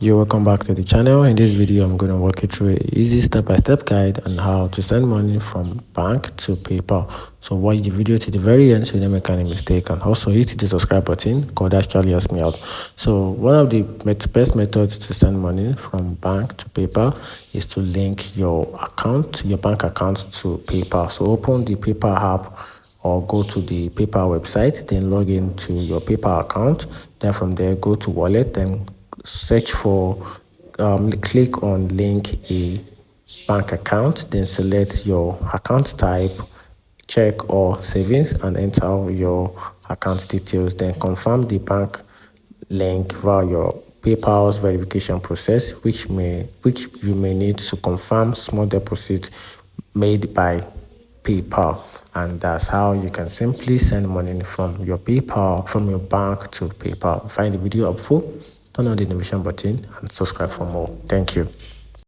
You're welcome back to the channel. In this video, I'm going to walk you through an easy step-by-step guide on how to send money from bank to PayPal. So watch the video to the very end so you don't make any mistake, and also hit the subscribe button because that actually helps me out. So one of the best methods to send money from bank to PayPal is to link your bank account to PayPal. So open the PayPal app or go to the PayPal website, then log into your PayPal account. Then from there, go to wallet, then search for click on link a bank account, then select your account type, check or savings, and enter your account details. Then confirm the bank link via your PayPal's verification process, which you may need to confirm small deposit made by PayPal. And that's how you can simply send money from your bank to PayPal. Find the video helpful, turn on the notification button, and subscribe for more. Thank you.